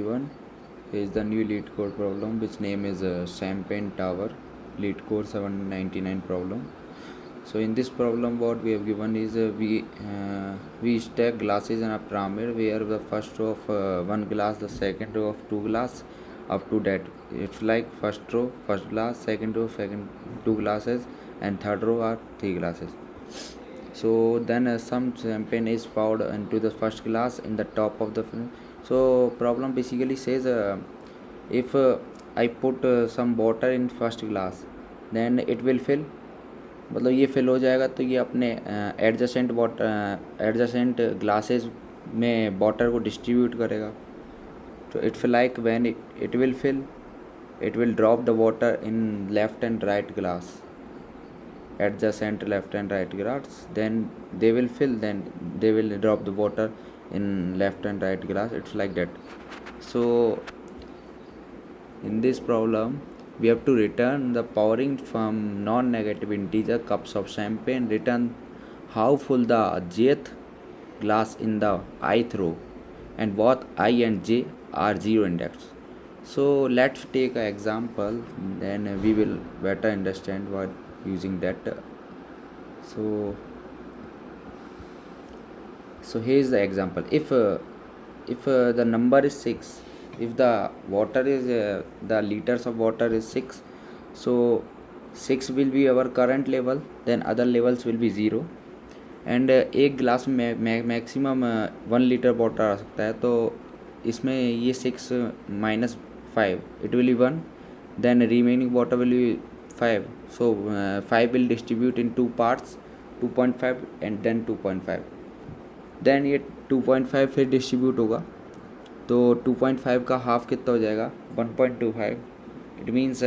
everyone. Here is the new Leetcode problem, which name is Champagne Tower Leetcode 799 problem. So in this problem, what we have given is we stack glasses in a pyramid where the first row of one glass, the second row of two glass, up to that. It's like first row first glass, second row second two glasses, and third row are three glasses. So then some champagne is poured into the first glass in the top of the so problem basically says if I put some water in first glass, then it will fill, मतलब ये fill हो जाएगा तो ये अपने adjacent glasses में water को distribute करेगा. तो it's like when it will fill, it will drop the water in left and right glass, adjacent left and right glass, then they will fill, then they will drop the water in left and right glass. It's like that. So in this problem we have to return the pouring from non-negative integer cups of champagne, return how full the jth glass in the ith row, and both I and j are zero index. So let's take an example, then we will better understand what using that. So here is the example. If the number is 6, if the water is the liters of water is 6, so 6 will be our current level, then other levels will be 0, and एक glass में maximum 1 litre water आ सकता है. तो इसमें ये 6 minus 5, it will be 1, then remaining water will be 5. So 5 will distribute in two parts, 2.5 and then 2.5. then ये 2.5 फिर distribute होगा, तो 2.5 का हाफ कितना हो जाएगा 1.25. इट मीन्स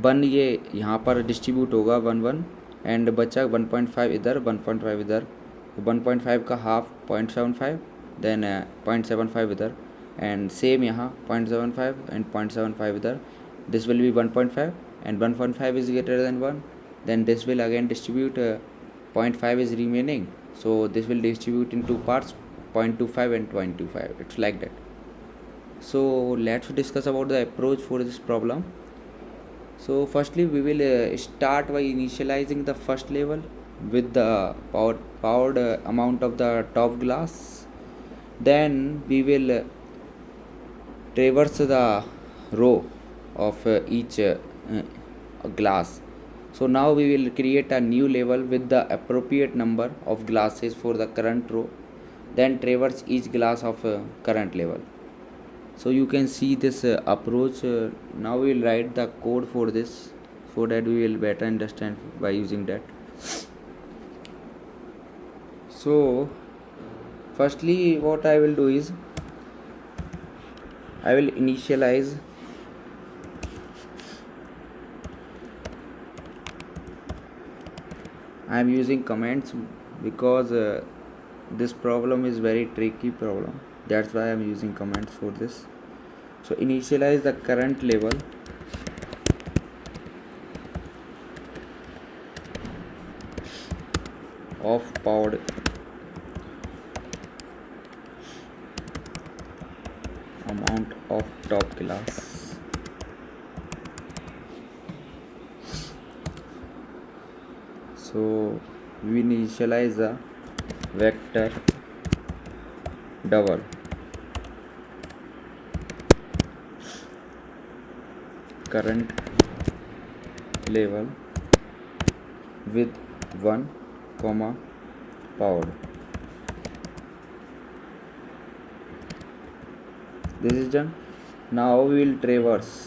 1 ये यहाँ पर डिस्ट्रीब्यूट होगा 1 एंड बचा 1.5 इधर 1.5 इधर. 1.5 का हाफ 0.75, देन 0.75 इधर, and same यहाँ 0.75 and 0.75 इधर. This will be 1.5 and 1.5 is greater than 1, then this will again distribute, 0.5 is remaining, so this will distribute in two parts, 0.25 and 0.25. It's like that. So let's discuss about the approach for this problem. So firstly we will start by initializing the first level with the powered amount of the top glass. Then we will traverse the row of each glass. So now we will create a new level with the appropriate number of glasses for the current row, then traverse each glass of current level. So you can see this approach. Now we will write the code for this so that we will better understand by using that. So firstly what I will do is I will initialize I am using comments because this problem is very tricky problem, that's why I am using comments for this. So initialize the current level of powered amount of top glass. So we initialize the vector double current level with 1 comma powered. This is done. Now we will traverse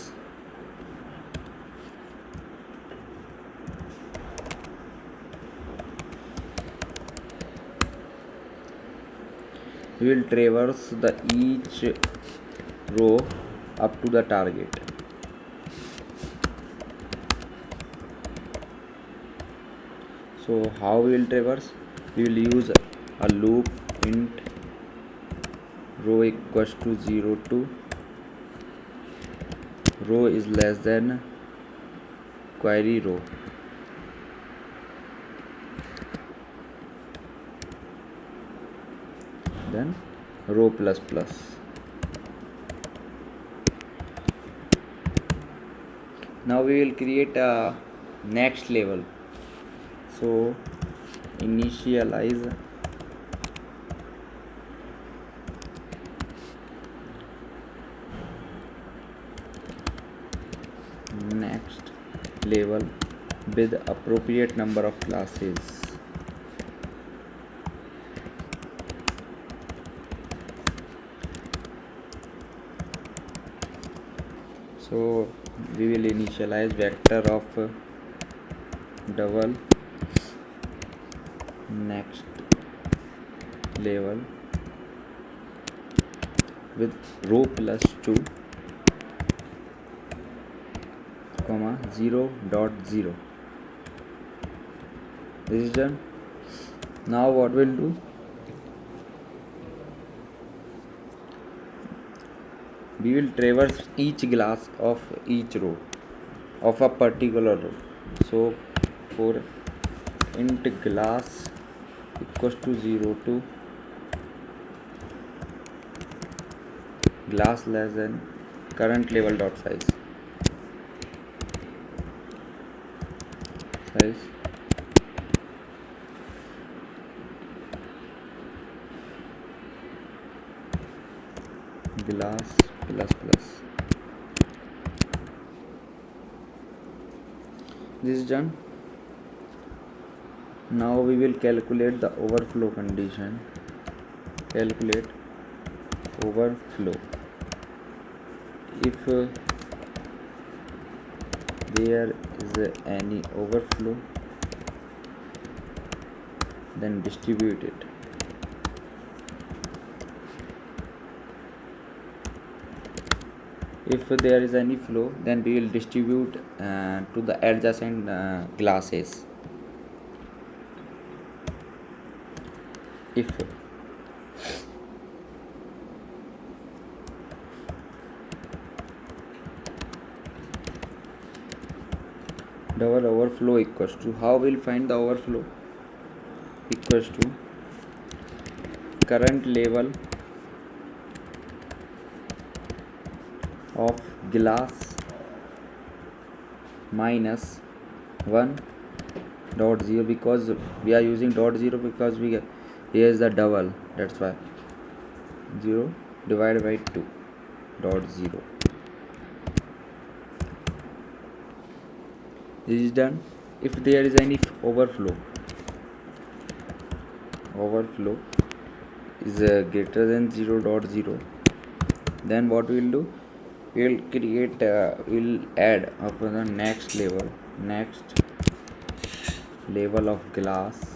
the each row up to the target. So how we will traverse? We will use a loop int row equals to 0 to row is less than query row. Then row plus plus. Now we will create a next level. So initialize next level with appropriate number of classes. So we will initialize vector of double next level with row plus 2 comma 0.0. This is done. Now what we'll do, we will traverse each class of each row of a particular row. So for int class equals to 0 to class less than current level dot size glass plus plus. This is done. Now we will calculate the overflow condition. Calculate overflow. If there is any overflow, then distribute it. If there is any flow, then we will distribute to the adjacent classes. If double overflow equals to, how we'll find the overflow, equals to current level of glass minus 1.0, because we are using dot 0 because here is the double, that's why 0 divided by 2.0. This is done. If there is any overflow is greater than 0.0, then what we will do, we will create we'll add of the next level of glass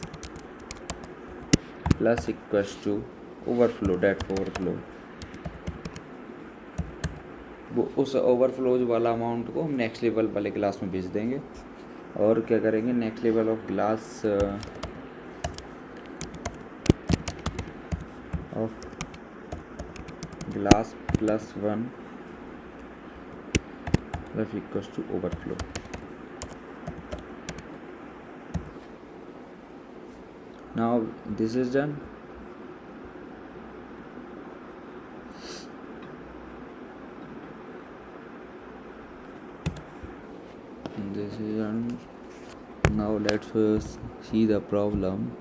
plus equals to overflow, that overflow, वो उस overflow वाला amount को हम next level वाले class में भेज देंगे. और क्या करेंगे, next level of glass plus 1 plus equals to overflow. Now this is done. This is done. Now let's first see the problem.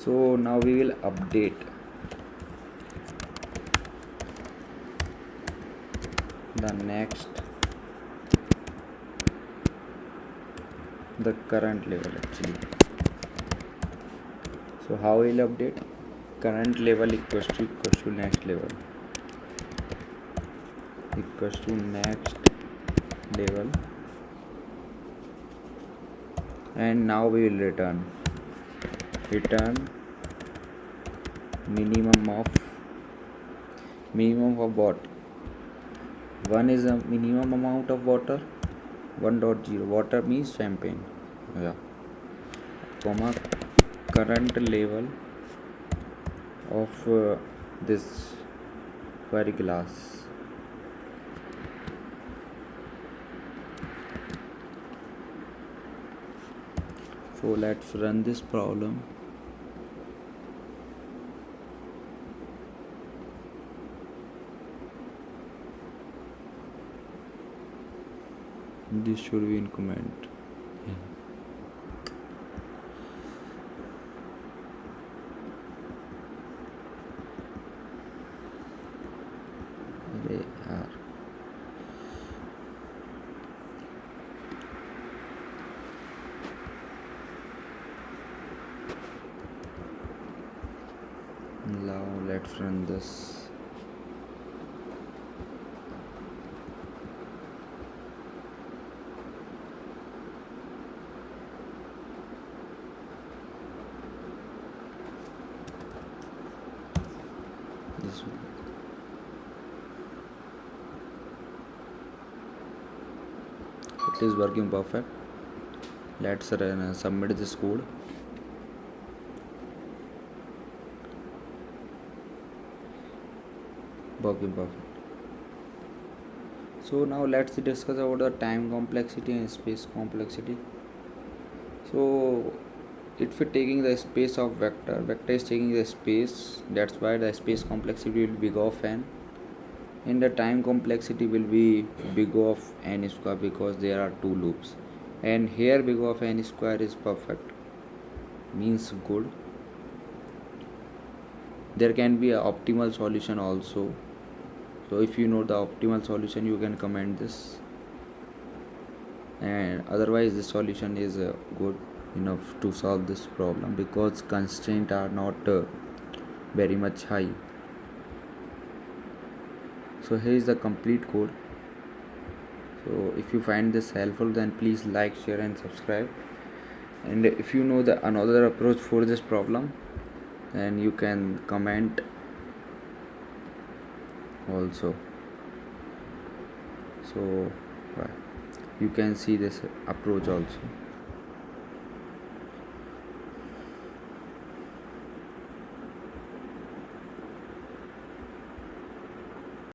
So now we will update the current level actually. So how we will update, current level equals to next level equals to next level, and now we will return minimum of what, 1 is a minimum amount of water, 1.0 water means champagne, yeah, comma current level of this query class. So let's run this problem. This should be in comment. अरे यार, now let's run this. This one. It is working perfect. Let's submit this code. Working perfect. So now let's discuss about the time complexity and space complexity. So if we're taking the space of vector is taking the space, that's why the space complexity will be big of n, and the time complexity will be big of n square because there are two loops, and here big of n square is perfect, means good. There can be an optimal solution also, so if you know the optimal solution you can comment this, and otherwise the solution is good enough to solve this problem because constraints are not very much high. So here is the complete code. So if you find this helpful, then please like, share and subscribe, and if you know the another approach for this problem, then you can comment also. So you can see this approach also.